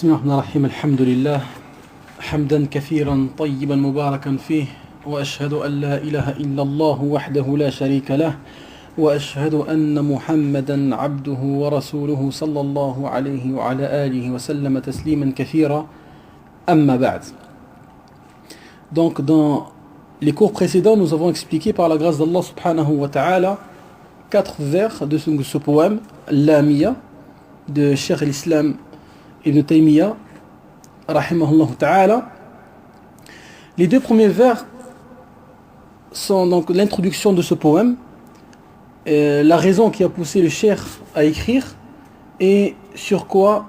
بسم الله الرحمن الرحيم الحمد لله حمدا كثيرا طيبا مباركا فيه وأشهد أن لا إله إلا الله وحده لا شريك له وأشهد أن محمدا عبده ورسوله صلى الله عليه وعلى آله وسلم تسليما كثيرا أما بعد. Donc dans les cours précédents, nous avons expliqué par la grâce d'Allah subhanahu wa ta'ala 4 vers de ce poème, Lamia, de Cheikh l'Islam Ibn Taymiyyah, rahimahullah ta'ala. Les 2 premiers vers sont donc l'introduction de ce poème, la raison qui a poussé le cheikh à écrire, et sur quoi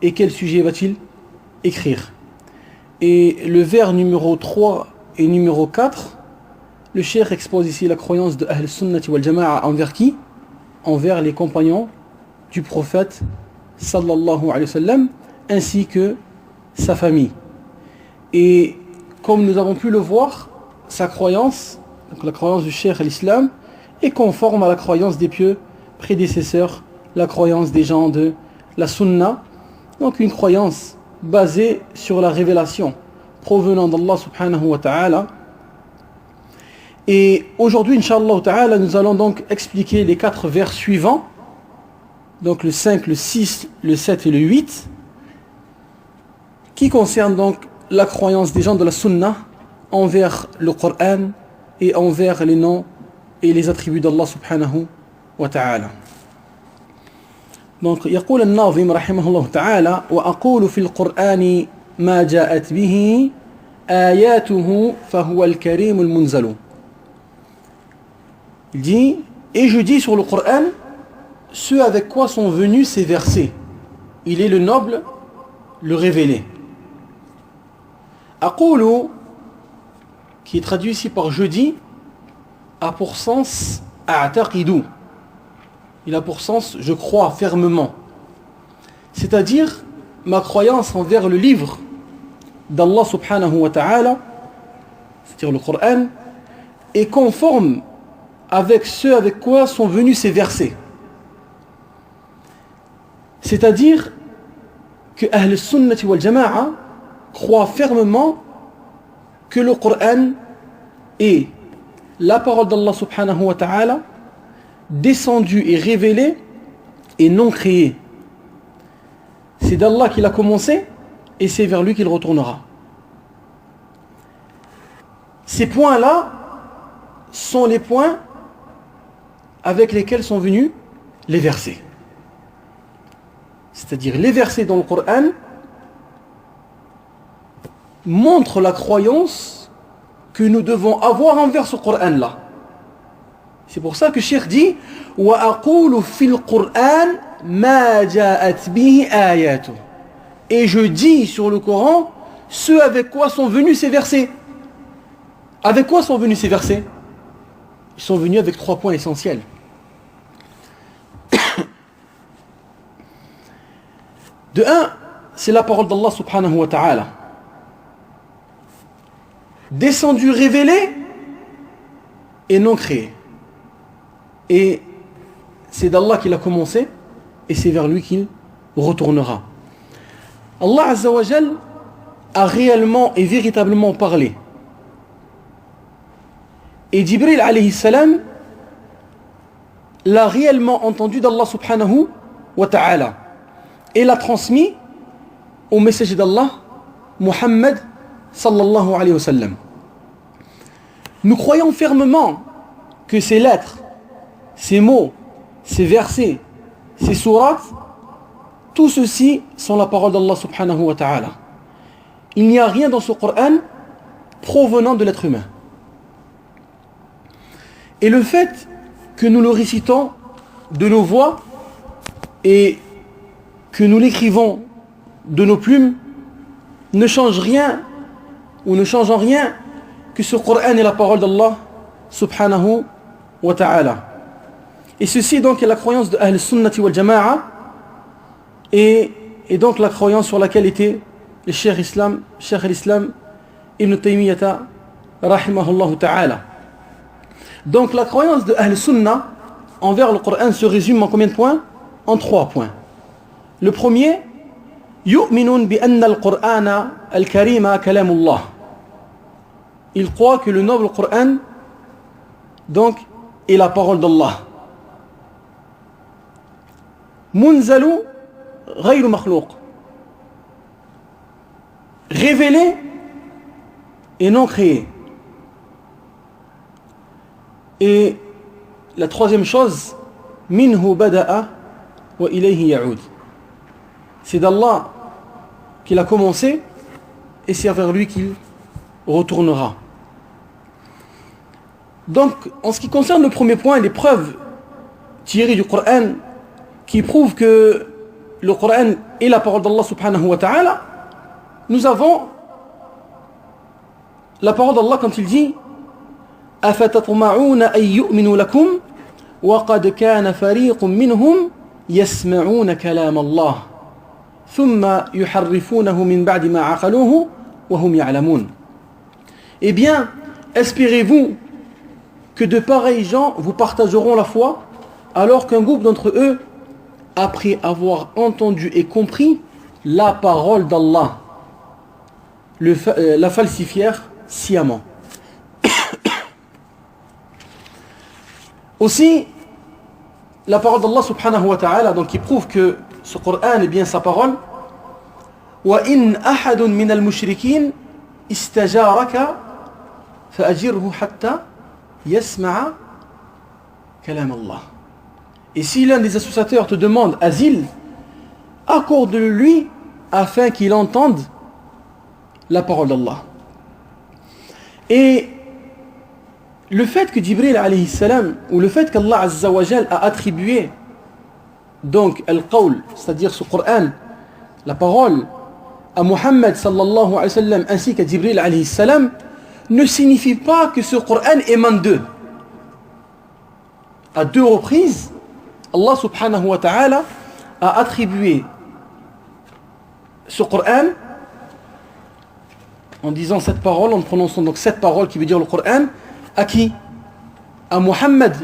et quel sujet va-t-il écrire. Et le vers numéro 3 et numéro 4, le cheikh expose ici la croyance de Ahl Sunnati wal Jama'a envers qui? Envers les compagnons du prophète sallallahu alayhi wa sallam, ainsi que sa famille. Et comme nous avons pu le voir, sa croyance, donc la croyance du cheikh à l'islam, est conforme à la croyance des pieux prédécesseurs, la croyance des gens de la sunna, donc une croyance basée sur la révélation provenant d'Allah subhanahu wa ta'ala. Et aujourd'hui, incha'Allah ta'ala, nous allons donc expliquer les 4 vers suivants, donc le 5, le 6, le 7 et le 8, qui concernent donc la croyance des gens de la sunna envers le Coran et envers les noms et les attributs d'Allah subhanahu wa ta'ala. Donc, يقول الناظم رحمه الله تعالى: وأقول في القرآن ما جاءت به آياته فهو الكريم المنزل. Il dit, et je dis sur le Coran ce avec quoi sont venus ces versets. Il est le noble, le révélé. Aqulu, qui est traduit ici par je dis, a pour sens a'taqidu. Il a pour sens je crois fermement. C'est-à-dire ma croyance envers le livre d'Allah subhanahu wa ta'ala, c'est-à-dire le Coran, est conforme avec ce avec quoi sont venus ces versets. C'est-à-dire que Ahl Sunnati wal Jama'a croit fermement que le Coran est la parole d'Allah subhanahu wa ta'ala, descendue et révélée et non créée. C'est d'Allah qu'il a commencé et c'est vers lui qu'il retournera. Ces points-là sont les points avec lesquels sont venus les versets. C'est-à-dire les versets dans le Coran montrent la croyance que nous devons avoir envers ce Coran-là. C'est pour ça que Cheikh dit وَأَقُولُ فِي الْقُرْآنِ مَا جَاءَتْ بِهِ آيَاتُ. Et je dis sur le Coran ce avec quoi sont venus ces versets. Avec quoi sont venus ces versets? Ils sont venus avec 3 points essentiels. De 1, c'est la parole d'Allah subhanahu wa ta'ala, descendue, révélée et non créée. Et c'est d'Allah qu'il a commencé et c'est vers lui qu'il retournera. Allah azza wa jal a réellement et véritablement parlé. Et Jibril alayhi salam l'a réellement entendu d'Allah subhanahu wa ta'ala et l'a transmis au messager d'Allah, Muhammad sallallahu alayhi wa sallam. Nous croyons fermement que ces lettres, ces mots, ces versets, ces sourates, tout ceci sont la parole d'Allah subhanahu wa ta'ala. Il n'y a rien dans ce Coran provenant de l'être humain. Et le fait que nous le récitons de nos voix et que nous l'écrivons de nos plumes ne change rien ou ne change en rien que ce Coran est la parole d'Allah subhanahu wa ta'ala. Et ceci donc est la croyance de Ahl Sunnati wal Jama'a et donc la croyance sur laquelle était le Cheikh l'Islam Ibn Taymiyyah rahimahullah ta'ala. Donc la croyance de Ahl Sunna envers le Coran se résume en combien de points? En 3 points. Le premier, يؤمنون بأن القرآن الكريم كلام الله. Ils croient que le noble Coran donc est la parole d'Allah. منزل غير مخلوق, révélé et non créé. Et la troisième chose, minhu bada'a wa ilayhi ya'ud. C'est d'Allah qu'il a commencé et c'est vers lui qu'il retournera. Donc, en ce qui concerne le premier point, les preuves tirées du Coran qui prouvent que le Coran est la parole d'Allah subhanahu wa ta'ala, nous avons la parole d'Allah quand il dit أَفَتَطْمَعُونَ أَن يُؤْمِنُوا لَكُمْ وَقَدْ كَانَ فَرِيقٌ مِّنْهُمْ يَسْمَعُونَ كَلَامَ اللَّهِ ثُمَّ يُحَرِّفُونَهُ مِنْ بَعْدِ مَا عَقَلُوهُ وَهُمْ يَعْلَمُونَ. Eh bien, espérez-vous que de pareils gens vous partageront la foi alors qu'un groupe d'entre eux, après avoir entendu et compris la parole d'Allah, la falsifièrent sciemment. Aussi, la parole d'Allah subhanahu wa ta'ala, donc qui prouve que ce Coran est bien sa parole. وَإِنْ أَحَدٌ مِنَ الْمُشْرِكِينَ اسْتَجَارَكَ فَأَجِرْهُ حَتَّى يَسْمَعَ كَلَامَ اللَّهِ. Et si l'un des associateurs te demande asile, accorde-le-lui afin qu'il entende la parole d'Allah. Et le fait que Jibril alayhi salam, ou le fait qu'Allah azza wa jal a attribué donc al-qawl, c'est-à-dire ce Coran, la parole, à Muhammad sallallahu alayhi wa sallam ainsi qu'à Jibril alayhi salam, ne signifie pas que ce Coran émane d'eux. À deux reprises, Allah subhanahu wa ta'ala a attribué ce Coran en disant cette parole, en prononçant donc cette parole qui veut dire le Coran, à qui? À Muhammad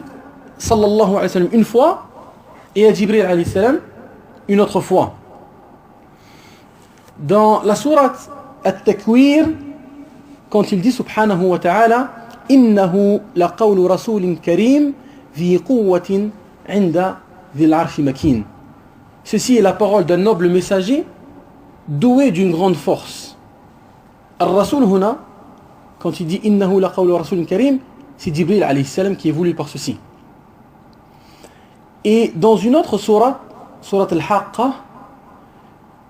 sallallahu alayhi wa sallam une fois et à Jibril alayhi salam une autre fois. Dans la sourate At-Takwir, quand il dit subhanahu wa ta'ala innahu laqawlu rasulin karim dhi quwwatin 'inda dhil 'arshi makin. Ceci est la parole d'un noble messager doué d'une grande force. Al-Rasul huna, quand il dit innahu laqawlu rasulin karim, c'est Jibril alayhi salam qui est voulu par ceci. Et dans une autre sourate, sourate Al-Haqqa,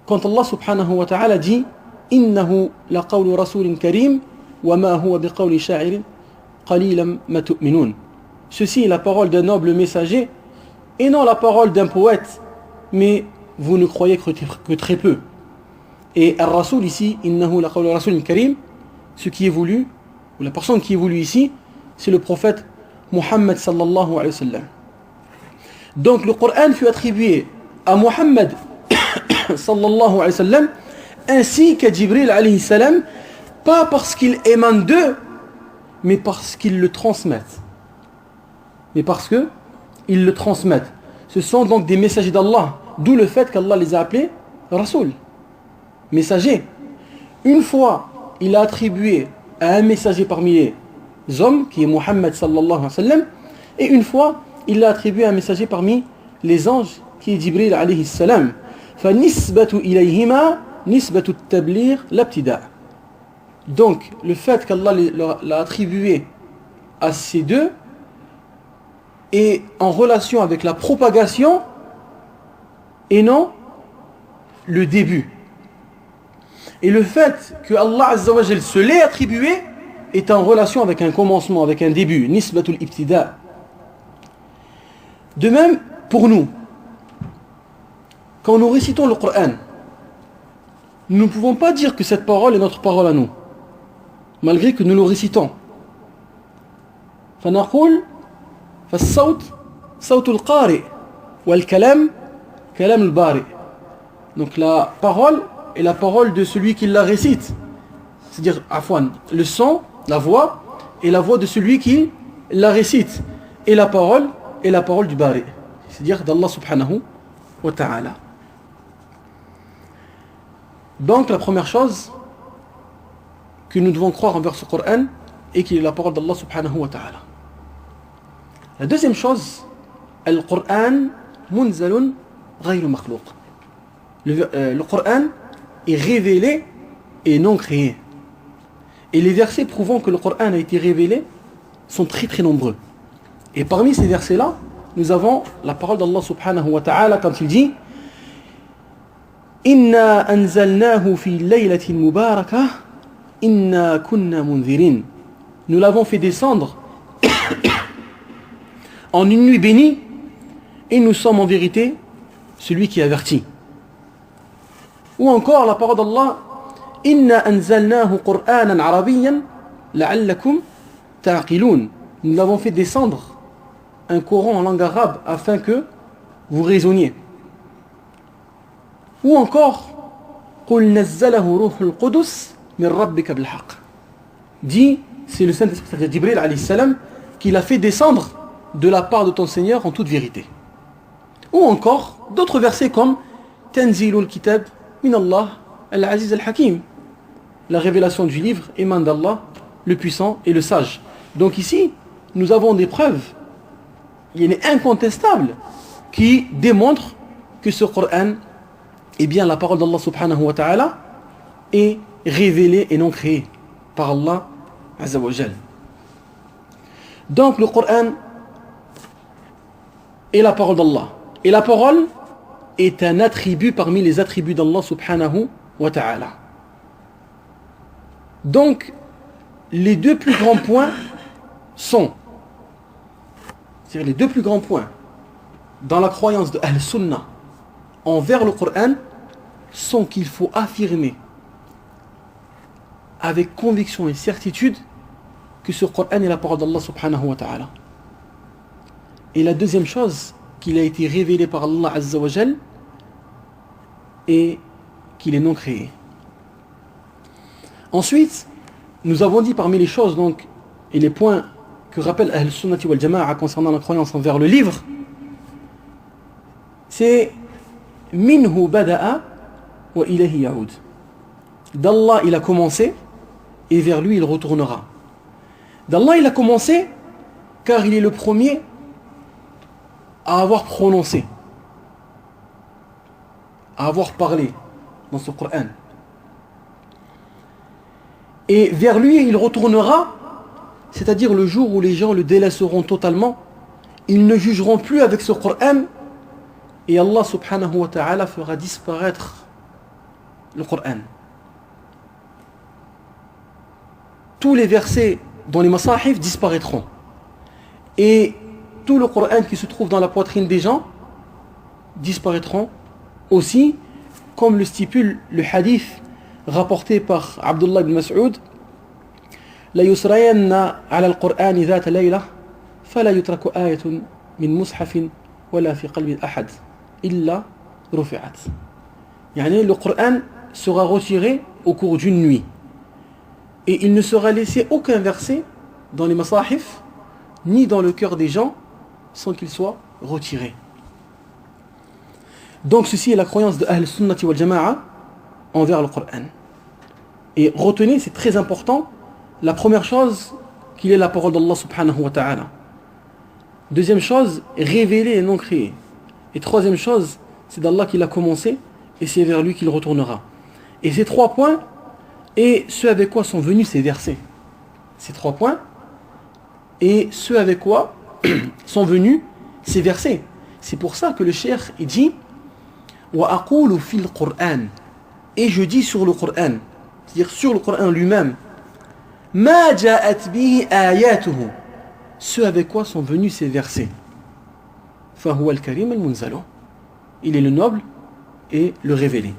quand Allah subhanahu wa ta'ala dit innahu laqawlu rasulin karim wa ma huwa biqawli sha'irin qalilan ma tu'minun. Ceci est la parole d'un noble messager et non la parole d'un poète, mais vous ne croyez que très peu. Et Ar-Rasul ici, innahu laqawlu rasulin karim, ce qui est voulu, ou la personne qui est voulue ici, c'est le prophète Muhammad sallallahu alayhi wa sallam. Donc le Coran fut attribué à Muhammad sallallahu alayhi wa sallam ainsi qu'à Jibril alayhi salam, pas parce qu'il émane d'eux, mais parce qu'ils le transmettent. Mais parce que ils le transmettent. Ce sont donc des messagers d'Allah, d'où le fait qu'Allah les a appelés Rasul, messagers. Une fois, il a attribué à un messager parmi les hommes, qui est Muhammad sallallahu alayhi wa sallam, et une fois, il l'a attribué à un messager parmi les anges, qui est Jibril alayhi salam. فَنِسْبَةُ إِلَيْهِمَا نِسْبَةُ التَّبْلِيغ l'abtida. Donc, le fait qu'Allah l'a attribué à ces deux est en relation avec la propagation et non le début. Et le fait que Allah azza wa jal se l'ait attribué est en relation avec un commencement, avec un début, nisbatul ibtida. De même, pour nous, quand nous récitons le Coran, nous ne pouvons pas dire que cette parole est notre parole à nous, malgré que nous le récitons. فنقول فالصوت صوت القارئ والكلام كلام البارئ. Donc la parole est la parole de celui qui la récite, c'est-à-dire afwan, le son, la voix est la voix de celui qui la récite, et la parole est la parole du bari, c'est-à-dire d'Allah subhanahu wa ta'ala. Donc la première chose que nous devons croire envers ce Coran est qu'il est la parole d'Allah subhanahu wa ta'ala. La deuxième chose, le Coran munzalun ghayru makhlouq. Le Coran est révélé et non créé. Et les versets prouvant que le Coran a été révélé sont très très nombreux. Et parmi ces versets-là, nous avons la parole d'Allah subhanahu wa ta'ala quand il dit Inna anzalnahu fi laylatin mubarakah Inna kunna munzirin. Nous l'avons fait descendre en une nuit bénie et nous sommes en vérité celui qui avertit. Ou encore la parole d'Allah Inna anzalnahu Qur'anan arabiyyan la'allakum ta'qilun. Nous l'avons fait descendre un Coran en langue arabe afin que vous raisonniez. Ou encore Qul nazzalahu ruhul qudus min rabbika bil haqq. Dit, c'est le Saint-Esprit, c'est-à-dire Jibril alayhi salam, qui l'a fait descendre de la part de ton Seigneur en toute vérité. Ou encore d'autres versets comme Tanzilul kitab min Allah al-Aziz al-Hakim. La révélation du livre émane d'Allah, le puissant et le sage. Donc ici, nous avons des preuves, il est incontestable, qui démontrent que ce Coran est bien la parole d'Allah subhanahu wa ta'ala est révélée et non créée par Allah azza wa jal. Donc le Coran est la parole d'Allah. Et la parole est un attribut parmi les attributs d'Allah subhanahu wa ta'ala. Donc, les deux plus grands points sont, c'est-à-dire les deux plus grands points dans la croyance de Ahl-Sunnah envers le Coran sont qu'il faut affirmer avec conviction et certitude que ce Coran est la parole d'Allah subhanahu wa ta'ala. Et la deuxième chose, qu'il a été révélé par Allah azza wa jal et qu'il est non créé. Ensuite, nous avons dit parmi les choses donc, et les points que rappelle Ahl-Sunnati wal Jama'a concernant la croyance envers le livre, c'est Minhu bada'a wa ilayhi ya'ud. D'Allah il a commencé et vers lui il retournera. D'Allah il a commencé car il est le premier à avoir prononcé, à avoir parlé dans ce Coran. Et vers lui il retournera, c'est-à-dire le jour où les gens le délaisseront totalement, ils ne jugeront plus avec ce Coran et Allah subhanahu wa ta'ala fera disparaître le Coran. Tous les versets dans les masahif disparaîtront. Et tout le Coran qui se trouve dans la poitrine des gens disparaîtront aussi, comme le stipule le hadith rapporté par Abdullah ibn Mas'ud La yusrayanna ala al-Qur'an dhata layla fala yutraku ayatun min mushafin wala fi qalbi ahad illa rufi'at. Yani le Coran sera retiré au cours d'une nuit et il ne sera laissé aucun verset dans les masahif ni dans le cœur des gens sans qu'il soit retiré. Donc ceci est la croyance de Ahl-Sunnati wal Jama'a envers le Coran. Et retenez, c'est très important, la première chose, qu'il est la parole d'Allah subhanahu wa ta'ala. Deuxième chose, révélée et non créée. Et troisième chose, c'est d'Allah qu'il a commencé et c'est vers lui qu'il retournera. Et ces trois points, et ce avec quoi sont venus ces versets. Ces trois points, et ce avec quoi sont venus ces versets. C'est pour ça que le cheikh il dit wa aqulu fil Qur'an, et je dis sur le Coran, c'est-à-dire sur le Coran lui-même, ma ja'at bihi ayatuhu, ce avec quoi sont venus ces versets. Fa huwa al-karim al-munzalu, il est le noble et le révélé.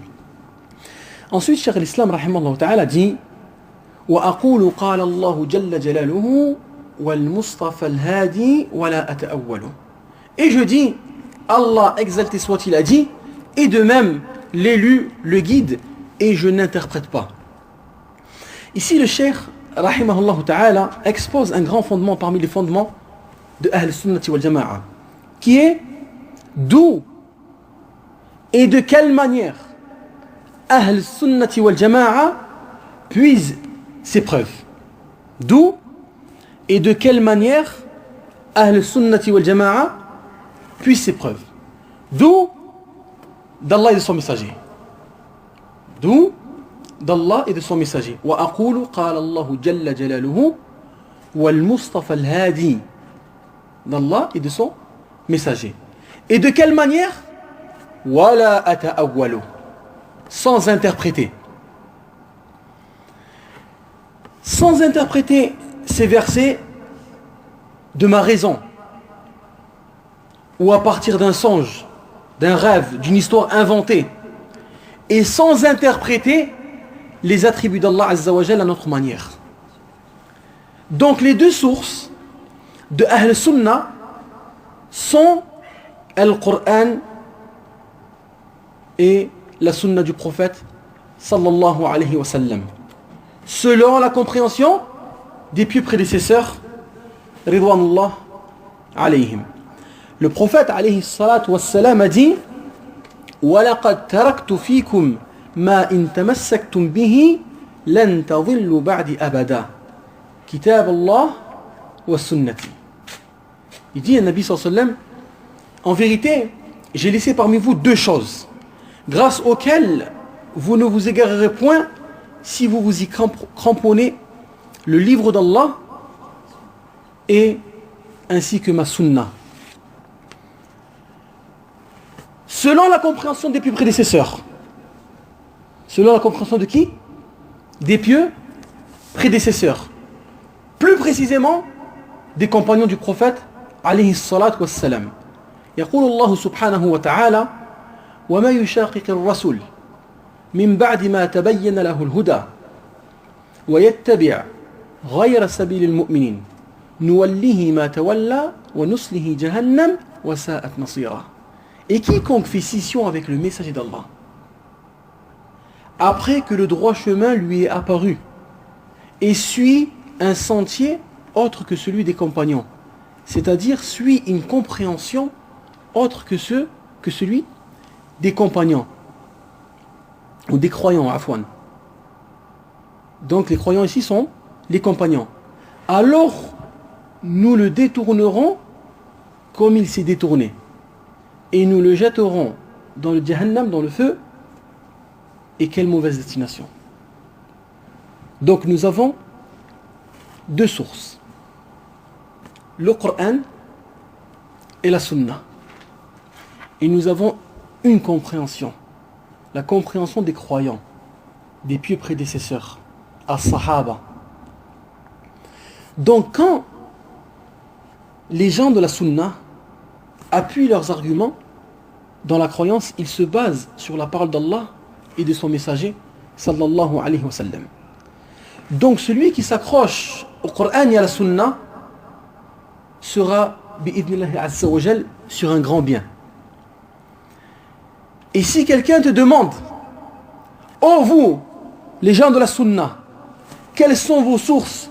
Ensuite, Cheikh l'Islam rahimahullah ta'ala dit wa aqulu qala Allah jalla jalaluhu wal mustafa al-hadi wa la ata'awwalu, et je dis Allah exalté soit-il a dit, et de même l'élu, le guide, et je n'interprète pas. Ici le cheikh rahimahullah ta'ala expose un grand fondement parmi les fondements de Ahl-Sunnati wal Jama'a, qui est d'où et de quelle manière Ahl Sunnati wal Jama'a puise ses preuves. D'où et de quelle manière Ahl Sunnati wal Jama'a puise ses preuves. D'où d'Allah et de son messager. D'où d'Allah et de son messager. Wa aqulu qala Allahu jalla jalaluhu wal Mustafa al-Hadi. D'Allah et de son messager. Et de quelle manière? Wala ata'awwalu. Sans interpréter. Sans interpréter ces versets de ma raison ou à partir d'un songe, d'un rêve, d'une histoire inventée, et sans interpréter les attributs d'Allah Azza wa Jalla à notre manière. Donc les deux sources de Ahl Sunnah sont Al-Qur'an et la Sunna du prophète sallallahu alayhi wa sallam, selon la compréhension des pieux prédécesseurs ridwanullah alayhim. Le prophète alayhi salatu wassalam a dit وَلَقَدْ تَرَكْتُ فِيكُمْ مَا إِن تَمَسَّكْتُمْ بِهِ لَن تَضِلُّوا بَعْدِ أَبَدًا كِتَابَ اللَّهِ وَالسُّنَّةِ. Il dit à Nabi sallallahu alayhi wa sallam, en vérité, j'ai laissé parmi vous deux choses grâce auxquelles vous ne vous égarerez point si vous vous y cramponnez, le livre d'Allah et ainsi que ma sunna. Selon la compréhension des pieux prédécesseurs. Selon la compréhension de qui? Des pieux prédécesseurs. Plus précisément, des compagnons du prophète alayhi salatu wassalam. يقول الله سبحانه وتعالى وما يشاقق الرسول من بعد ما تبين له الهدى ويتبع غير سبيل المؤمنين نوله ما تولى ونصله جهنم وساءت مصيرا. Et quiconque fait scission avec le messager d'Allah après que le droit chemin lui est apparu et suit un sentier autre que celui des compagnons, c'est-à-dire suit une compréhension autre que celui des compagnons ou des croyants, afwan. Donc les croyants ici sont les compagnons. Alors nous le détournerons comme il s'est détourné et nous le jetterons dans le Jahannam, dans le feu. Et quelle mauvaise destination. Donc nous avons deux sources, le Coran et la Sunna. Et nous avons une compréhension, la compréhension des croyants, des pieux prédécesseurs, as-Sahaba. Donc quand les gens de la Sunna appuient leurs arguments dans la croyance, ils se basent sur la parole d'Allah et de son messager sallallahu alayhi wa sallam. Donc celui qui s'accroche au Coran et à la Sunna sera bi'idnillahi azza wa jal sur un grand bien. Et si quelqu'un te demande, oh vous, les gens de la Sunna, quelles sont vos sources?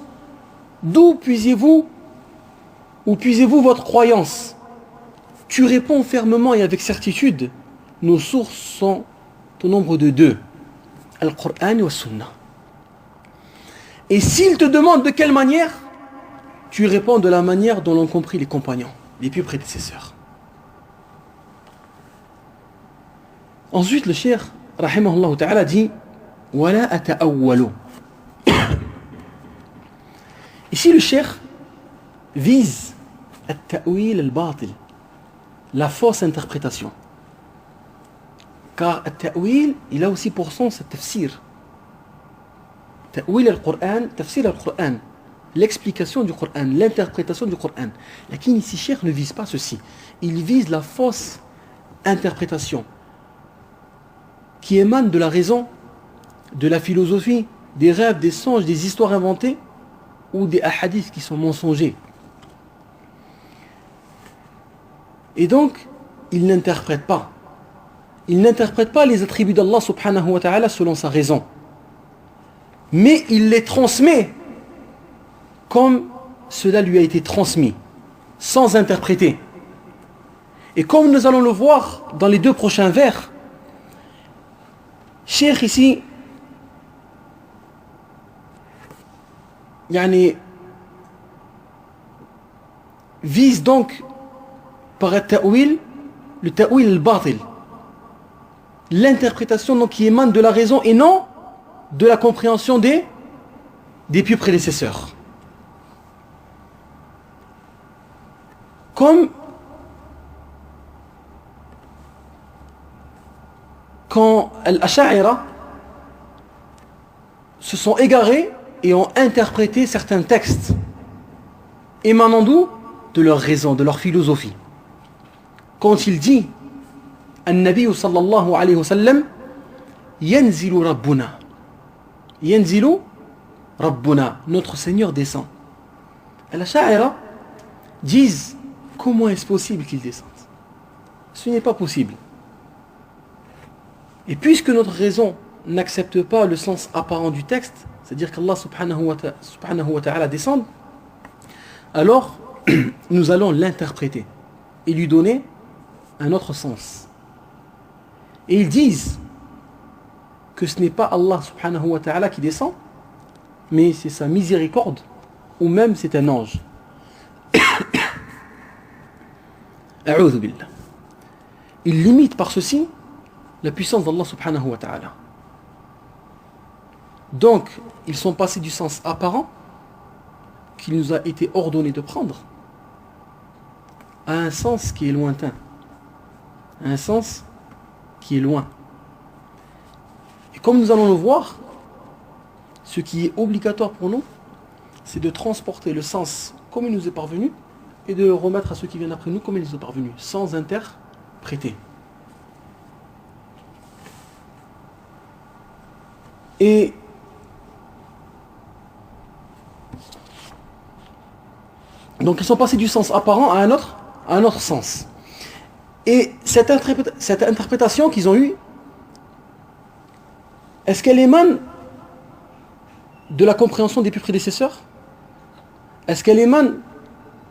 D'où puisez-vous votre croyance? Tu réponds fermement et avec certitude, nos sources sont au nombre de deux, Al-Qur'an et Al-Sunnah. Et s'il te demande de quelle manière, tu réponds de la manière dont l'ont compris les compagnons, les pieux prédécesseurs. Ensuite, le cheikh, rahimahullah ta'ala, dit Wala ata'awwalu. Ici, le cheikh vise at-ta'wil al-batil, la fausse interprétation. Car at-ta'wil, il a aussi pour sens tafsir. Ta'wil al-Qur'an, tafsir al-Qur'an, l'explication du Qur'an, l'interprétation du Qur'an. Lakin ici, cheikh ne vise pas ceci. Il vise la fausse interprétation qui émane de la raison, de la philosophie, des rêves, des songes, des histoires inventées ou des hadiths qui sont mensongers. Et donc, il n'interprète pas. Il n'interprète pas les attributs d'Allah subhanahu wa ta'ala selon sa raison. Mais il les transmet comme cela lui a été transmis, sans interpréter. Et comme nous allons le voir dans les deux prochains vers, Cheikh ici, vise donc par le ta'wil al-batil, l'interprétation donc qui émane de la raison et non de la compréhension des pieux prédécesseurs. Comme quand l'Asha'ira se sont égarés et ont interprété certains textes émanant d'où? De leur raison, de leur philosophie. Quand il dit An-Nabi sallallahu alayhi wa sallam Yanzilu Rabbuna, Yanzilu Rabbuna, notre Seigneur descend. L'Asha'ira disent comment est-ce possible qu'il descende? Ce n'est pas possible. Et puisque notre raison n'accepte pas le sens apparent du texte, c'est-à-dire qu'Allah subhanahu wa ta'ala descend, alors nous allons l'interpréter et lui donner un autre sens. Et ils disent que ce n'est pas Allah subhanahu wa ta'ala qui descend, mais c'est sa miséricorde, ou même c'est un ange. A'udhu billah. Ils limitent par ceci la puissance d'Allah subhanahu wa ta'ala. Donc, ils sont passés du sens apparent qu'il nous a été ordonné de prendre à un sens qui est lointain, à un sens qui est loin. Et comme nous allons le voir, ce qui est obligatoire pour nous, c'est de transporter le sens comme il nous est parvenu et de le remettre à ceux qui viennent après nous comme il nous est parvenu, sans interpréter. Et donc ils sont passés du sens apparent à un autre sens. Et cette interprétation qu'ils ont eue, est-ce qu'elle émane de la compréhension des plus prédécesseurs? Est-ce qu'elle émane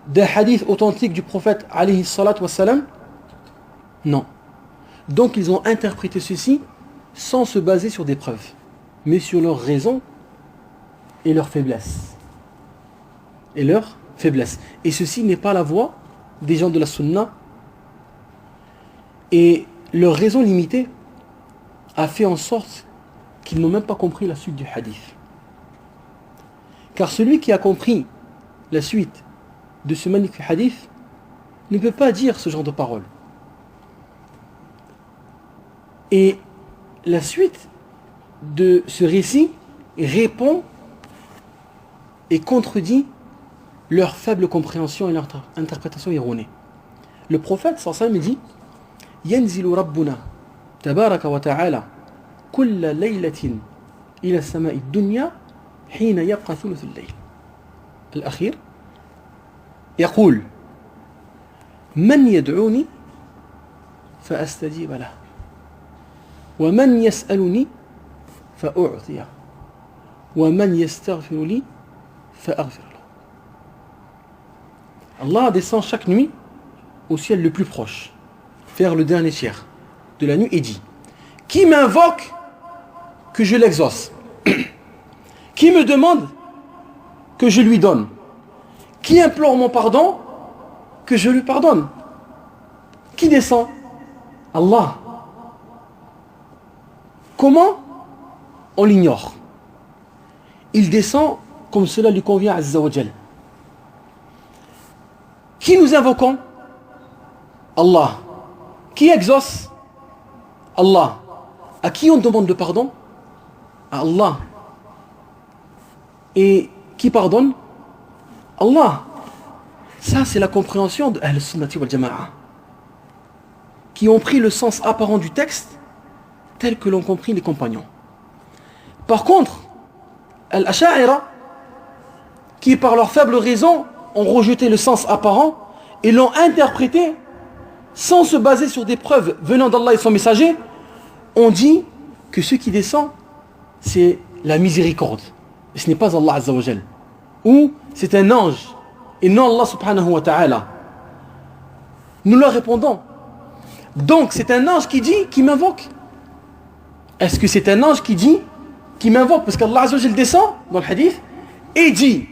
des hadiths authentiques du prophète alayhi salatu wassalam? Non. Donc ils ont interprété ceci sans se baser sur des preuves, mais sur leur raison et leur faiblesse. Et ceci n'est pas la voie des gens de la sunna. Et leur raison limitée a fait en sorte qu'ils n'ont même pas compris la suite du hadith. Car celui qui a compris la suite de ce magnifique hadith ne peut pas dire ce genre de paroles. Et la suite de ce récit répond et contredit leur faible compréhension et leur interprétation erronée. Le prophète sallallahu alayhi wa sallam dit Yanzilu Rabbuna tabaraka wa ta'ala kulla laylatin ila sama'i dunya hina yabqa thuluth al-layl al-akhir يقول من يدعوني فأستجيب له ومن يسألني فأعطيه ومن يستغفر لي فأغفر له. Allah descend chaque nuit au ciel le plus proche, vers le dernier tiers de la nuit, et dit qui m'invoque, que je l'exauce. Qui me demande, que je lui donne. Qui implore mon pardon, que je lui pardonne. Qui descend? Allah. Comment? On l'ignore. Il descend comme cela lui convient à Azza wa Jal. Qui nous invoquons? Allah. Qui exauce? Allah. À qui on demande de pardon? À Allah. Et qui pardonne? Allah. Ça, c'est la compréhension de Ahl-Sunnati wal Jama'a, qui ont pris le sens apparent du texte tel que l'ont compris les compagnons. Par contre, Al-Asha'ira, qui par leur faible raison ont rejeté le sens apparent et l'ont interprété sans se baser sur des preuves venant d'Allah et son messager, ont dit que ce qui descend, c'est la miséricorde. Et ce n'est pas Allah Azza wa Jal. Ou c'est un ange et non Allah subhanahu wa ta'ala. Nous leur répondons. Donc c'est un ange qui dit, qui m'invoque. Est-ce que c'est un ange qui dit, qui m'invoque? Parce qu'Allah Azza wa Jal descend dans le hadith et dit,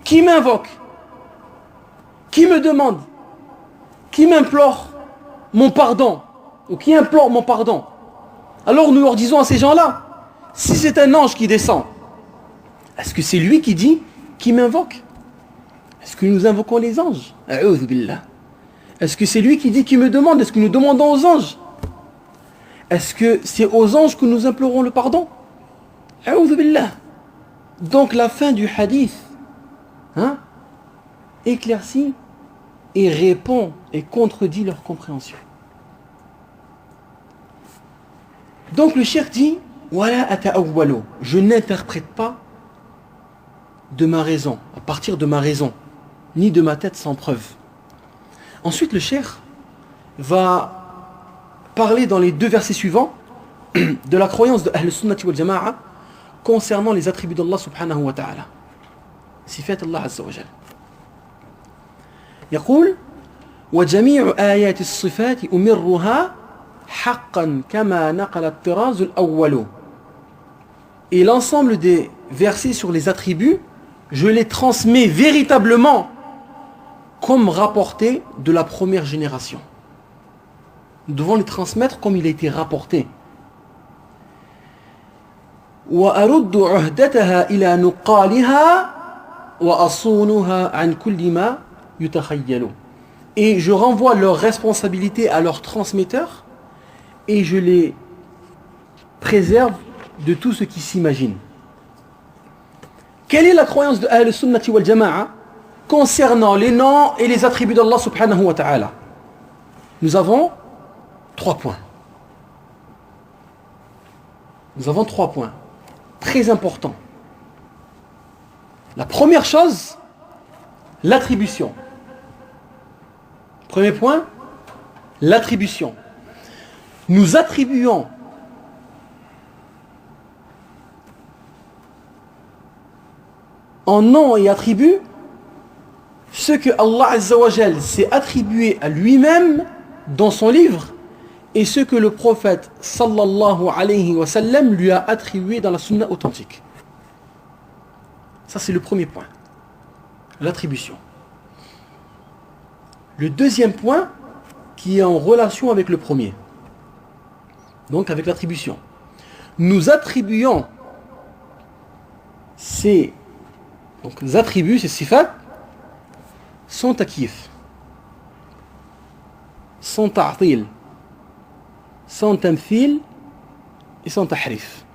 qui m'invoque? Qui me demande? Qui m'implore mon pardon? Ou qui implore mon pardon? Alors nous leur disons à ces gens-là, si c'est un ange qui descend, est-ce que c'est lui qui dit, qui m'invoque? Est-ce que nous invoquons les anges? A'udhu billah. Est-ce que c'est lui qui dit, qui me demande? Est-ce que nous demandons aux anges? Est-ce que c'est aux anges que nous implorons le pardon? A'udhu billah. Donc la fin du hadith éclaircit et répond et contredit leur compréhension. Donc le cheikh dit, Wala ata'awwalu, je n'interprète pas de ma raison, à partir de ma raison, ni de ma tête sans preuve. Ensuite le cheikh va parler dans les deux versets suivants de la croyance de Ahl Sunnati wal Jama'a concernant les attributs d'Allah subhanahu wa ta'ala. Sifat Allah azza wa jal. يقول وجميع آيات الصفات أمرها حقا كما نقل الطراز الأول. Et l'ensemble des versets sur les attributs, je les transmets véritablement comme rapporté de la première génération. Nous devons les transmettre comme il a été rapporté. وأرد عهدتها إلى نقالها وأصونها عن كل ما يتخيل. Et je renvoie leur responsabilité à leurs transmetteurs et je les préserve de tout ce qui s'imagine. Quelle est la croyance de Ahl Sunnati wal Jama'a concernant les noms et les attributs d'Allah subhanahu wa ta'ala? Nous avons 3 points. Nous avons 3 points très importants. La première chose, l'attribution. Premier point, l'attribution. Nous attribuons en nom et attribut ce que Allah Azza wa Jal s'est attribué à lui-même dans son livre et ce que le prophète sallallahu alayhi wa sallam lui a attribué dans la sunna authentique. Ça c'est le premier point, l'attribution. Le deuxième point qui est en relation avec le premier, donc avec l'attribution. Nous attribuons ces attributs, ces sifat, sans takyif, sans ta'til, sans tamthil et sans tahrif.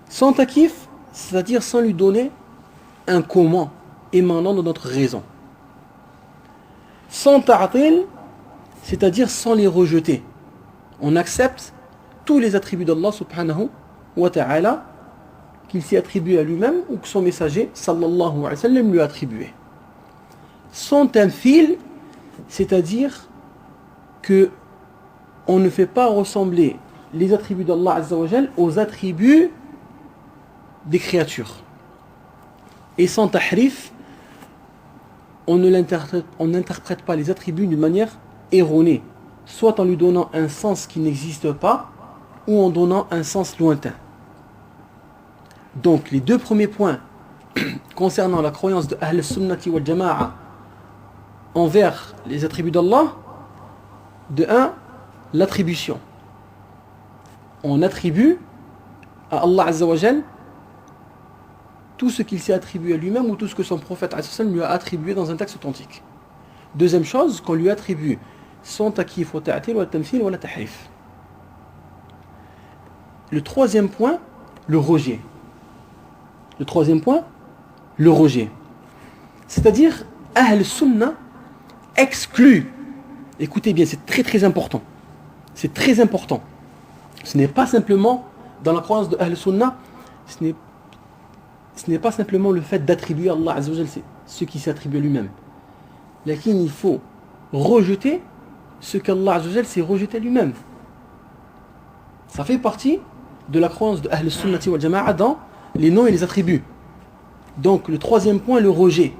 Sans takyif, c'est-à-dire sans lui donner un comment émanant de notre raison. Sans ta'til, c'est-à-dire sans les rejeter. On accepte tous les attributs d'Allah subhanahu wa ta'ala qu'il s'est attribué à lui-même ou que son messager sallallahu alayhi wa sallam lui a attribué. Sans tamthil, c'est-à-dire que on ne fait pas ressembler les attributs d'Allah azza wa jal aux attributs des créatures. Et sans tahrif, on n'interprète pas les attributs d'une manière erronée, soit en lui donnant un sens qui n'existe pas, ou en donnant un sens lointain. Donc les deux premiers points concernant la croyance de Ahl Sunnati wal Jama'a envers les attributs d'Allah, de 1, l'attribution. On attribue à Allah Azza wa Jal tout ce qu'il s'est attribué à lui-même ou tout ce que son prophète lui a attribué dans un texte authentique. Deuxième chose, qu'on lui attribue sans takyif wa ta'til wa tamthil wa la tahrif. Le troisième point, le rejet. Le troisième point, le rejet. C'est-à-dire, Ahl Sunnah exclut, écoutez bien, c'est très très important. C'est très important. Ce n'est pas simplement, dans la croyance de Ahl Sunnah, ce n'est pas simplement le fait d'attribuer à Allah Azza wa Jal ce qui s'est attribué lui-même. Lakin il faut rejeter ce qu'Allah Azza wa Jal s'est rejeté lui-même. Ça fait partie de la croyance de Ahl Sunnati wal Jama'a dans les noms et les attributs. Donc le troisième point, le rejet.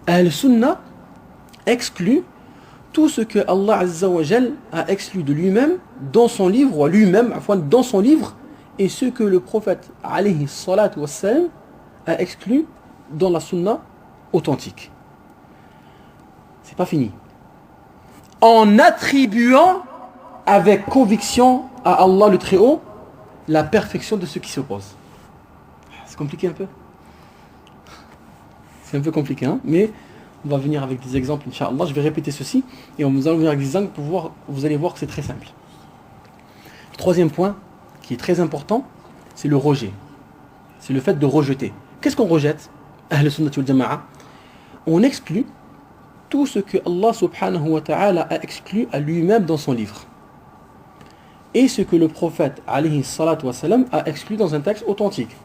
Ahl Sunnah exclut tout ce que Allah Azza wa Jal a exclu de lui-même dans son livre, ou lui-même dans son livre, et ce que le prophète alayhi salatu wassalam a exclu dans la sunna authentique. C'est pas fini. En attribuant avec conviction à Allah le Très-Haut la perfection de ce qui s'oppose. C'est compliqué un peu. C'est un peu compliqué, hein, mais on va venir avec des exemples, Inch'Allah. Je vais répéter ceci et on va venir avec des exemples pour voir, vous allez voir que c'est très simple. Le troisième point, qui est très important, c'est le rejet. C'est le fait de rejeter. Qu'est-ce qu'on rejette? Ahl Sunnah wal Jama'a. On exclut tout ce que Allah subhanahu wa ta'ala a exclu à lui-même dans son livre. Et ce que le prophète alayhi salatu wa salam a exclu dans un texte authentique.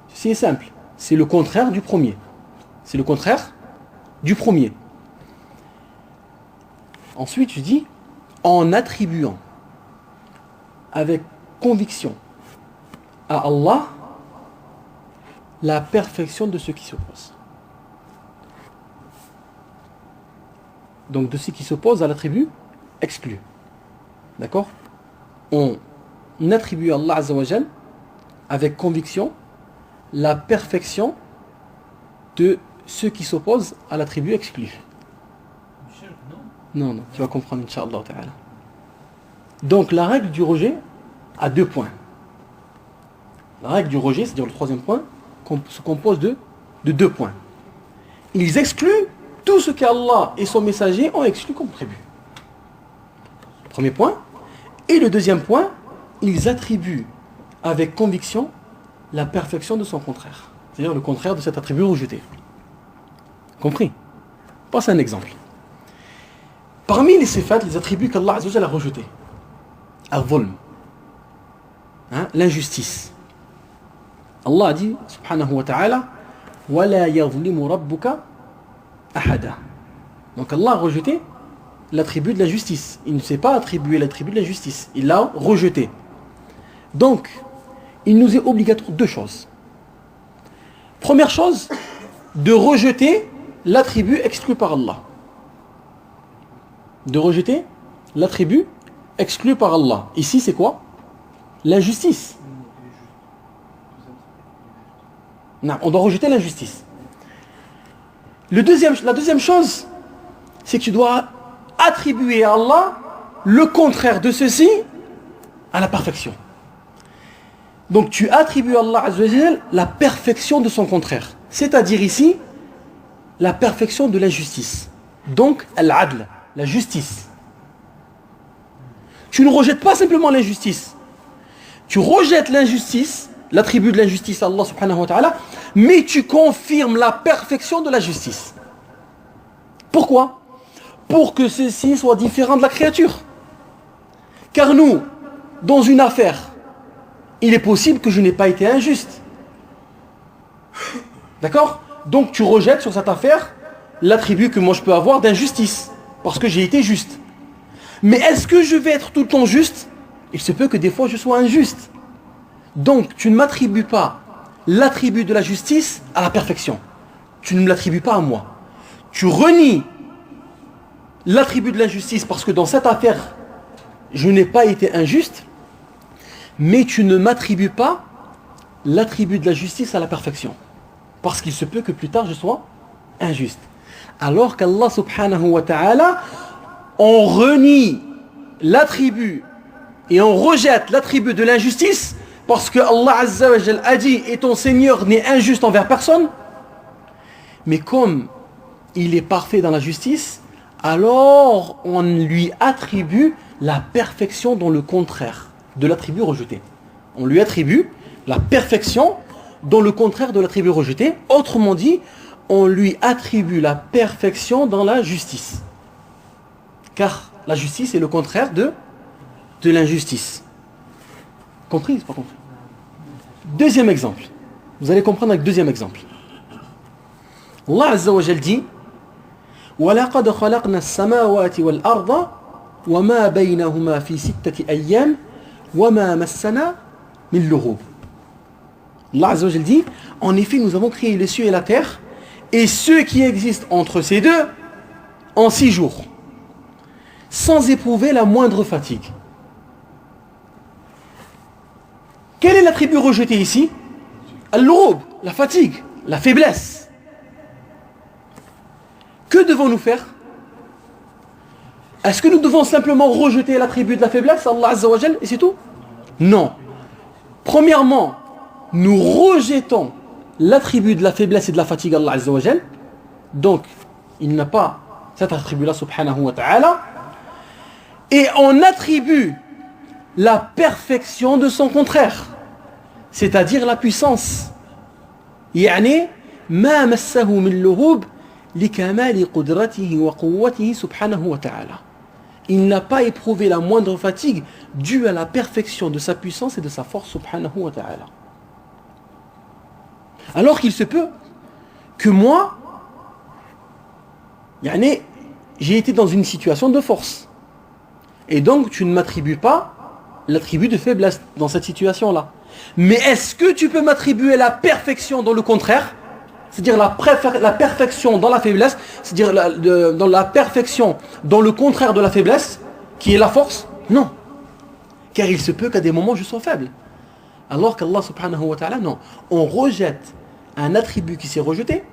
C'est simple. C'est le contraire du premier. C'est le contraire du premier. Ensuite, je dis, en attribuant avec conviction à Allah la perfection de ce qui s'oppose. Donc de ce qui s'oppose à l'attribut exclu. D'accord? On attribue à Allah Azza wa Jal avec conviction la perfection de ce qui s'oppose à l'attribut exclu. Non, tu vas comprendre, Inch'Allah ta'ala. Donc la règle du rejet a 2 points. La règle du rejet, c'est-à-dire le troisième point, se compose de 2 points. Ils excluent tout ce qu'Allah et son messager ont exclu comme attribut. Premier point. Et le deuxième point, ils attribuent avec conviction la perfection de son contraire. C'est-à-dire le contraire de cet attribut rejeté. Compris? Passe un exemple. Parmi les sifat, les attributs qu'Allah Azza wa Jalla a rejetés, al-zulm, l'injustice. Allah a dit, subhanahu wa ta'ala, وَلَا يَظْلِمُ رَبُّكَ أَحَدًا. Donc Allah a rejeté l'attribut de la justice. Il ne s'est pas attribué l'attribut de la justice. Il l'a rejeté. Donc, il nous est obligatoire 2 choses. Première chose, de rejeter l'attribut exclu par Allah. De rejeter l'attribut exclu par Allah. Ici, c'est quoi? L'injustice. Non, on doit rejeter l'injustice. La deuxième chose, c'est que tu dois attribuer à Allah le contraire de ceci à la perfection. Donc tu attribues à Allah Azza wa Jal la perfection de son contraire. C'est-à-dire ici, la perfection de la justice. Donc, al-adl, la justice. Tu ne rejettes pas simplement l'injustice. Tu rejettes l'injustice, l'attribut de l'injustice à Allah subhanahu wa ta'ala, mais tu confirmes la perfection de la justice. Pourquoi? Pour que ceci soit différent de la créature. Car nous, dans une affaire, il est possible que je n'ai pas été injuste. D'accord? Donc tu rejettes sur cette affaire l'attribut que moi je peux avoir d'injustice, parce que j'ai été juste. Mais est-ce que je vais être tout le temps juste? Il se peut que des fois je sois injuste. Donc tu ne m'attribues pas l'attribut de la justice à la perfection. Tu ne me l'attribues pas à moi. Tu renies l'attribut de l'injustice parce que dans cette affaire, je n'ai pas été injuste, mais tu ne m'attribues pas l'attribut de la justice à la perfection. Parce qu'il se peut que plus tard je sois injuste. Alors qu'Allah subhanahu wa ta'ala, on renie l'attribut et on rejette l'attribut de l'injustice parce que Allah Azza wa Jal a dit et ton Seigneur n'est injuste envers personne. Mais comme il est parfait dans la justice, alors on lui attribue la perfection dans le contraire de l'attribut rejeté. On lui attribue la perfection dans le contraire de l'attribut rejeté. Autrement dit, on lui attribue la perfection dans la justice. Car la justice est le contraire de l'injustice. Compris? C'est pas compris. Deuxième exemple. Vous allez comprendre avec deuxième exemple. Allah Azza wa Jal dit وَلَقَدْ خَلَقْنَا السَّمَاوَاتِ وَالْأَرْضَ وَمَا بَيْنَهُمَا فِي سِتَّةِ أَيَّامٍ وَمَا مَسَّنَا مِنْ لُغُوبٍ. Allah Azza wa Jal dit, en effet nous avons créé les cieux et la terre et ceux qui existent entre ces deux en 6 jours. sans éprouver la moindre fatigue. Quel est l'attribut rejeté ici? Al-lurub, la fatigue, la faiblesse. Que devons-nous faire? Est-ce que nous devons simplement rejeter l'attribut de la faiblesse, Allah Azza wa Jal, et c'est tout? Non. Premièrement, nous rejetons l'attribut de la faiblesse et de la fatigue, Allah Azza wa Jal. Donc, il n'a pas cet attribut-là, subhanahu wa ta'ala. Et on attribue la perfection de son contraire, c'est-à-dire la puissance. يعني ما مسه من لهوب لكمال قدرته وقوته سبحانه وتعالى. Il n'a pas éprouvé la moindre fatigue due à la perfection de sa puissance et de sa force subhanahu wa ta'ala. Alors qu'il se peut que moi, j'ai été dans une situation de force. Et donc tu ne m'attribues pas l'attribut de faiblesse dans cette situation-là. Mais est-ce que tu peux m'attribuer la perfection dans le contraire? C'est-à-dire la perfection dans la faiblesse, c'est-à-dire dans la perfection dans le contraire de la faiblesse, qui est la force? Non. Car il se peut qu'à des moments je sois faible. Alors qu'Allah subhanahu wa ta'ala, non. On rejette un attribut qui s'est rejeté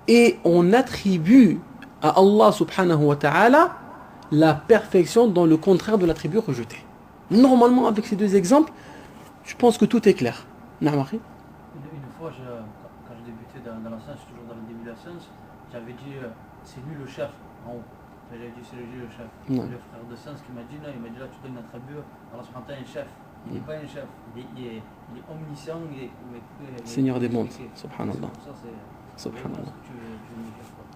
et on attribue à Allah subhanahu wa ta'ala la perfection dans le contraire de l'attribut rejeté. Normalement, avec ces deux exemples, je pense que tout est clair. Na'mari? Une fois, quand je débutais dans la science, toujours dans le début de la science, j'avais dit c'est lui le chef en haut. J'avais dit c'est lui le chef. Non. Le frère de science qui m'a dit là, il m'a dit là tu donnes un attribut, alors ce matin un chef. Il n'est pas un chef, il est omniscient, Seigneur des mondes, subhanallah. Subhanallah.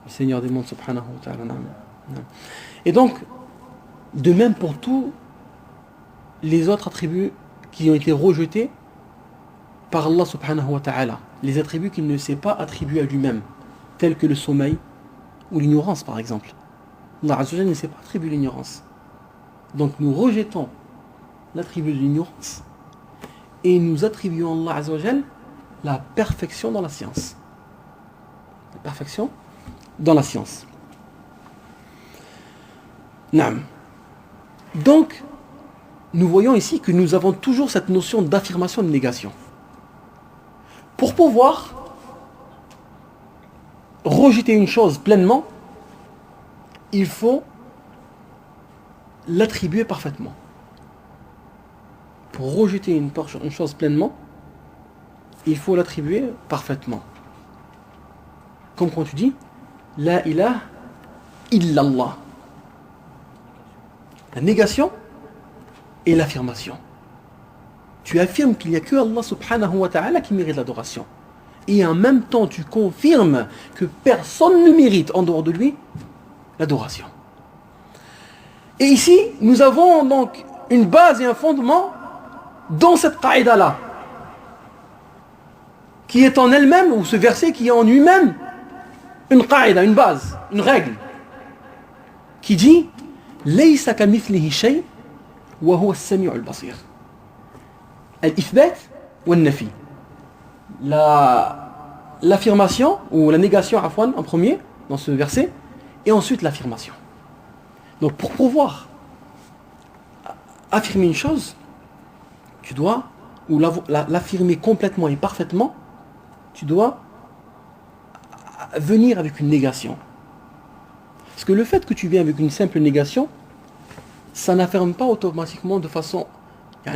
Le Seigneur des mondes, subhanahu wa ta'ala. Et donc, de même pour tous les autres attributs qui ont été rejetés par Allah subhanahu wa ta'ala, les attributs qu'il ne s'est pas attribués à lui-même, tels que le sommeil ou l'ignorance par exemple. Allah Azza wa Jalla ne s'est pas attribué l'ignorance. Donc nous rejetons l'attribut de l'ignorance et nous attribuons à Allah Azza wa Jalla la perfection dans la science. La perfection dans la science. Naam. Donc, nous voyons ici que nous avons toujours cette notion d'affirmation et de négation. Pour pouvoir rejeter une chose pleinement, il faut l'attribuer parfaitement. Pour rejeter une chose pleinement, il faut l'attribuer parfaitement. Comme quand tu dis La ilaha illallah. La négation et l'affirmation. Tu affirmes qu'il n'y a que Allah subhanahu wa ta'ala qui mérite l'adoration. Et en même temps, tu confirmes que personne ne mérite en dehors de lui l'adoration. Et ici, nous avons donc une base et un fondement dans cette qaïda-là, qui est en elle-même, ou ce verset qui est en lui-même, une qaïda, une base, une règle, qui dit ليس كمثله شيء وهو السميع البصير. الإثبات والنفي. L'affirmation ou la négation en premier dans ce verset et ensuite l'affirmation. Donc pour pouvoir affirmer une chose, tu dois, ou l'affirmer complètement et parfaitement, tu dois venir avec une négation. Parce que le fait que tu viens avec une simple négation, ça n'affirme pas automatiquement de façon, on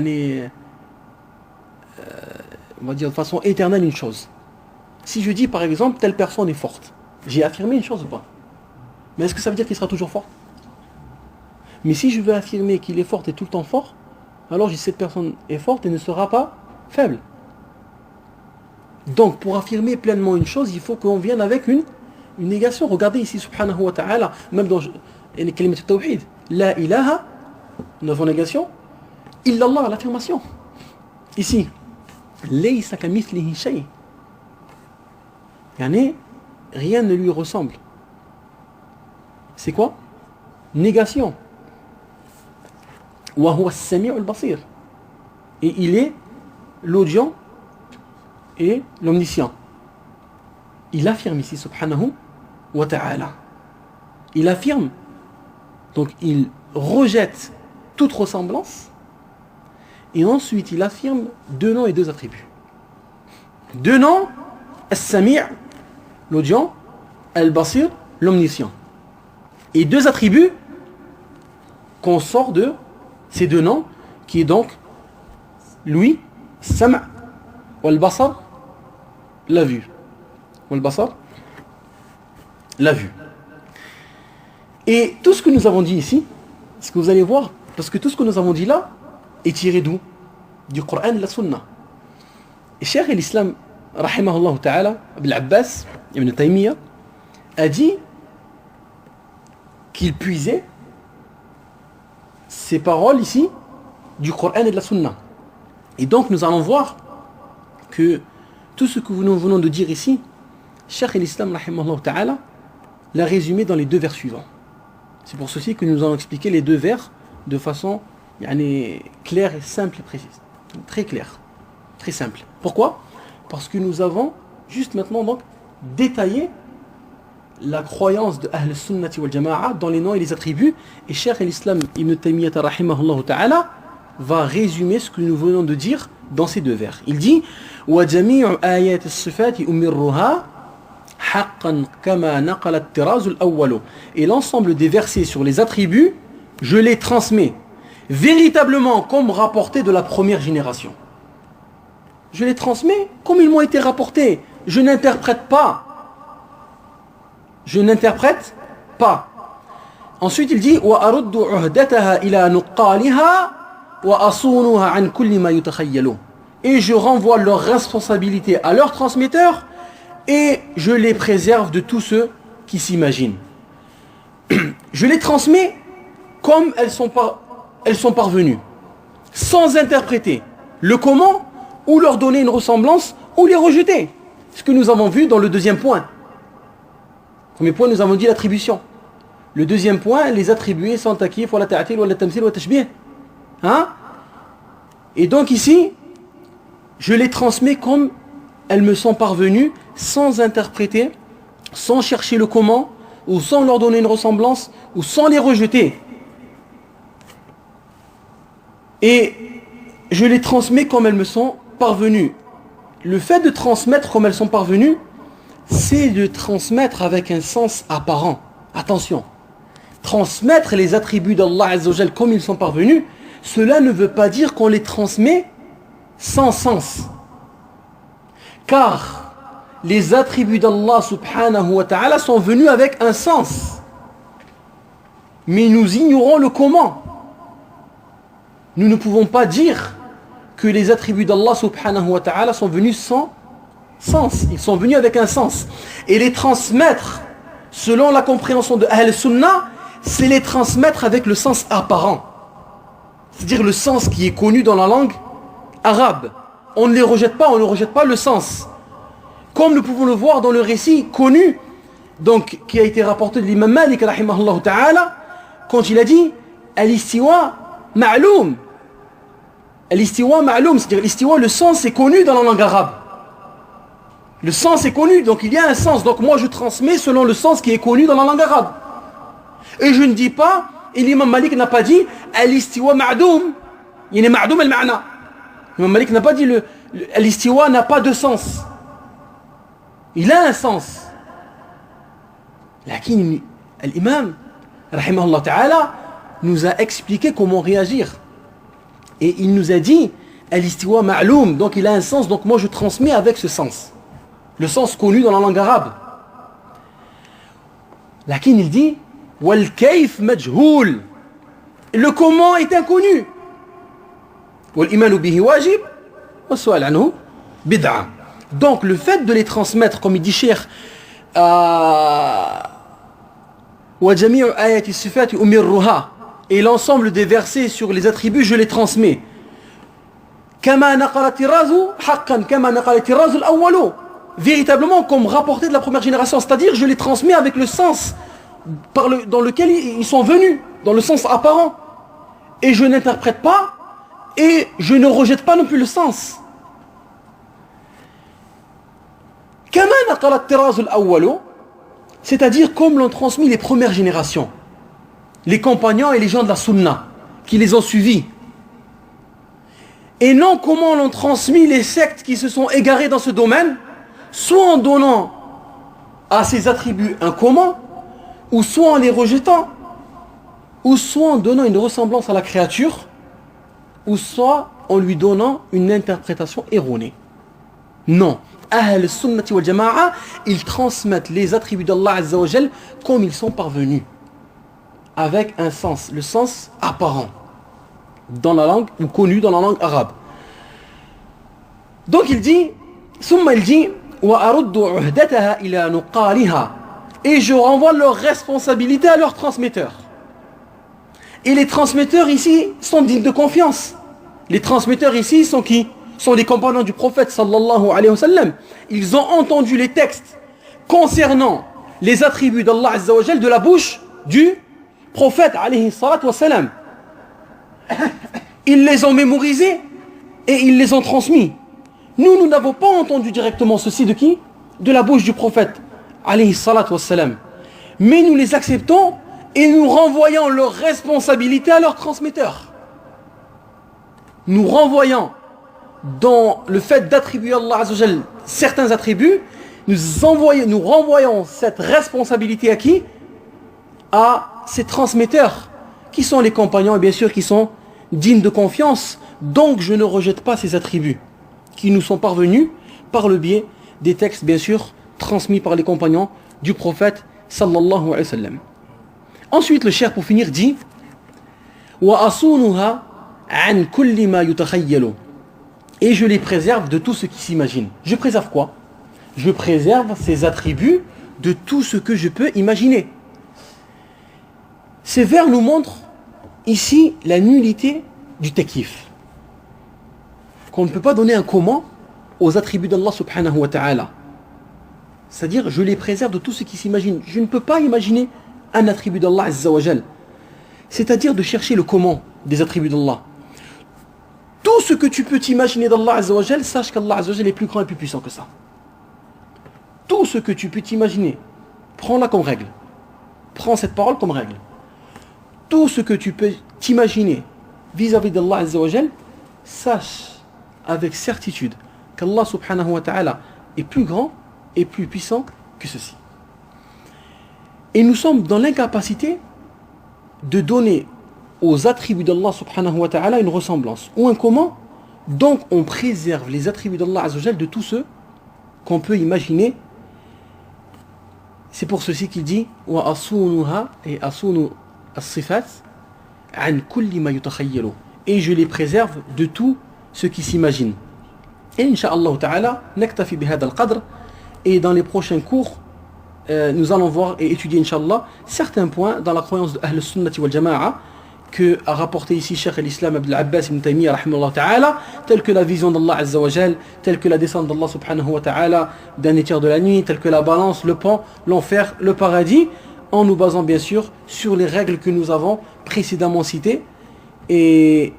va dire de façon éternelle une chose. Si je dis par exemple, telle personne est forte, j'ai affirmé une chose ou pas? Mais est-ce que ça veut dire qu'il sera toujours fort? Mais si je veux affirmer qu'il est fort et tout le temps fort, alors je dis cette personne est forte et ne sera pas faible. Donc pour affirmer pleinement une chose, il faut qu'on vienne avec une négation. Regardez ici, subhanahu wa ta'ala, même dans les kalimat al-tawhid, la ilaha, nous avons négation, illallah, l'affirmation. Ici, laysa kamithlihi shay. Rien ne lui ressemble. C'est quoi? Négation. Wa huwa as-sami' al-basir. Et il est l'audient et l'omniscient. Il affirme ici, subhanahu wa ta'ala. Il affirme Donc il rejette toute ressemblance et ensuite il affirme deux noms et deux attributs. Deux noms, As-Sami', l'audient, Al-Basir, l'omniscient. Et deux attributs qu'on sort de ces deux noms, qui est donc lui, Sam' wal-Basar, la vue. Wal-Basar, la vue. Et tout ce que nous avons dit ici, ce que vous allez voir, parce que tout ce que nous avons dit là est tiré d'où? Du Coran et de la Sunna. Et Cheikh l'Islam, rahimahullah ta'ala, Ibn Abbas, Ibn Taymiyyah, a dit qu'il puisait ces paroles ici du Coran et de la Sunna. Et donc nous allons voir que tout ce que nous venons de dire ici, Cheikh l'Islam, rahimahullah ta'ala, l'a résumé dans les deux vers suivants. C'est pour ceci que nous allons expliquer les deux vers de façon claire et simple et précise. Très claire, très simple. Pourquoi? Parce que nous avons juste maintenant donc détaillé la croyance de Ahl Sunnati wal Jama'a dans les noms et les attributs. Et Cheikh l'Islam Ibn Taymiyyah rahimahullah ta'ala va résumer ce que nous venons de dire dans ces deux vers. Il dit wa jami'u ayat as-sifati umirruha haqqan kama naqala at-tiraz al-awwal. Et l'ensemble des versets sur les attributs, je les transmets véritablement comme rapportés de la première génération. Je les transmets comme ils m'ont été rapportés. Je n'interprète pas. Je n'interprète pas. Ensuite, il dit wa aruddu uhdataha ila nuqaliha wa asunuha an kulli ma yutakhayyalu. Et je renvoie leur responsabilité à leurs transmetteurs et je les préserve de tous ceux qui s'imaginent. Je les transmets comme elles sont parvenues, sans interpréter le comment, ou leur donner une ressemblance, ou les rejeter. Ce que nous avons vu dans le deuxième point. Premier point, nous avons dit l'attribution. Le deuxième point, les attribuer sans takif, ou la ta'atil, ou la tamsil, ou la tashbih. Hein? Et donc ici, je les transmets comme elles me sont parvenues, sans interpréter, sans chercher le comment, ou sans leur donner une ressemblance, ou sans les rejeter. Et je les transmets comme elles me sont parvenues. Le fait de transmettre comme elles sont parvenues, c'est de transmettre avec un sens apparent. Attention, transmettre les attributs d'Allah Azza wa Jal comme ils sont parvenus, cela ne veut pas dire qu'on les transmet sans sens. Car les attributs d'Allah subhanahu wa ta'ala sont venus avec un sens. Mais nous ignorons le comment. Nous ne pouvons pas dire que les attributs d'Allah subhanahu wa ta'ala sont venus sans sens. Ils sont venus avec un sens. Et les transmettre, selon la compréhension de Ahl Sunnah, c'est les transmettre avec le sens apparent. C'est-à-dire le sens qui est connu dans la langue arabe. On ne les rejette pas, on ne rejette pas le sens. Comme nous pouvons le voir dans le récit connu, donc, qui a été rapporté de l'imam Malik, rahimahullah ta'ala, quand il a dit Al-Istiwa ma'loum. Al-Istiwa ma'loum, c'est-à-dire l'istiwa, le sens est connu dans la langue arabe. Le sens est connu, donc il y a un sens. Donc moi je transmets selon le sens qui est connu dans la langue arabe. Et je ne dis pas, et l'imam Malik n'a pas dit Al-Istiwa ma'doum. Il est ma'doum al-ma'na. L'imam Malik n'a pas dit Al-Istiwa n'a pas de sens. Il a un sens. Lakin l'imam, rahimahullah ta'ala, nous a expliqué comment réagir. Et il nous a dit Al-Istiwa ma'loum, donc il a un sens, donc moi je transmets avec ce sens. Le sens connu dans la langue arabe. Lakin il dit Wal kayf majhoul. Le comment est inconnu. Wal imanu bihi wajib wa su'al anhu bid'a. Donc le fait de les transmettre, comme il dit Cheikh, wa jami'u ayati sifati umirruha, et l'ensemble des versets sur les attributs, je les transmets. Kama naqala tirazu haqqan kama naqala tirazu al-awwalu. Véritablement comme rapporté de la première génération, c'est-à-dire je les transmets avec le sens dans lequel ils sont venus, dans le sens apparent. Et je n'interprète pas et je ne rejette pas non plus le sens. Kama naqala tirazu al-awwalu, c'est-à-dire comme l'ont transmis les premières générations. les compagnons et les gens de la sunna qui les ont suivis. Et non comment l'ont transmis les sectes qui se sont égarées dans ce domaine, soit en donnant à ces attributs un commun, ou soit en les rejetant, ou soit en donnant une ressemblance à la créature, ou soit en lui donnant une interprétation erronée. Non. Ahl sunnati wal jama'a, ils transmettent les attributs d'Allah Azza wa Jal comme ils sont parvenus, avec un sens, le sens apparent dans la langue, ou connu dans la langue arabe. Donc il dit, summa il dit, wa aruddu uhdataha ila nuqaliha, et je renvoie leur responsabilité à leurs transmetteurs. Et les transmetteurs ici sont dignes de confiance. Les transmetteurs ici sont qui? Sont les compagnons du prophète sallallahu alayhi wa sallam. Ils ont entendu les textes concernant les attributs d'Allah Azza wa Jal de la bouche du prophète alayhi salatu wa salam. Ils les ont mémorisés et ils les ont transmis. Nous n'avons pas entendu directement ceci de qui? De la bouche du prophète alayhi salatu wa salam. Mais nous les acceptons et nous renvoyons leur responsabilité à leurs transmetteurs. Nous renvoyons dans le fait d'attribuer à Allah Azza wa Jal certains attributs, nous renvoyons cette responsabilité à qui? À ces transmetteurs, qui sont les compagnons et bien sûr qui sont dignes de confiance. Donc je ne rejette pas ces attributs qui nous sont parvenus par le biais des textes bien sûr transmis par les compagnons du prophète sallallahu alayhi wa sallam. Ensuite le cheikh pour finir dit wa asunuha an kulli ma yutakhayyalu, et je les préserve de tout ce qui s'imagine. Je préserve quoi? Je préserve ces attributs de tout ce que je peux imaginer. Ces vers nous montrent ici la nullité du takyif. Qu'on ne peut pas donner un comment aux attributs d'Allah subhanahu wa ta'ala. C'est-à-dire, je les préserve de tout ce qui s'imagine. Je ne peux pas imaginer un attribut d'Allah azza wa jal. C'est-à-dire de chercher le comment des attributs d'Allah. Tout ce que tu peux t'imaginer d'Allah azza wa jal, sache qu'Allah azza wa jal est plus grand et plus puissant que ça. Tout ce que tu peux t'imaginer, prends-la comme règle. Prends cette parole comme règle. Tout ce que tu peux t'imaginer vis-à-vis d'Allah azza wa jal, sache avec certitude qu'Allah subhanahu wa ta'ala est plus grand et plus puissant que ceci. Et nous sommes dans l'incapacité de donner aux attributs d'Allah subhanahu wa ta'ala une ressemblance ou un comment. Donc on préserve les attributs d'Allah azza wa jal de tout ce qu'on peut imaginer. C'est pour ceci qu'il dit wa asunuha et asunu as-sifat an kulli ma yutakhayyalu, et je les préserve de tout ce qui s'imagine. Et incha'Allah ta'ala naktafi bihada al-qadr, et dans les prochains cours nous allons voir et étudier incha'Allah certains points dans la croyance de Ahl sunnati wal jama'a que a rapporté ici Cheikh al-Islam Abdul Abbas ibn Taymiyyah rahimahullah ta'ala, tel que la vision d'Allah azza wa jal, tel que la descente d'Allah subhanahu wa ta'ala d'un tiers de la nuit, tel que la balance, le pan, l'enfer, le paradis, en nous basant bien sûr sur les règles que nous avons précédemment citées et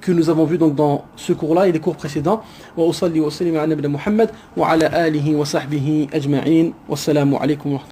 que nous avons vu donc dans ce cours-là et les cours précédents. Wa usalli wa sallim ala nabiyina Muhammad wa ala alihi wa sahbihi ajma'in. Wassalamu alaykum wa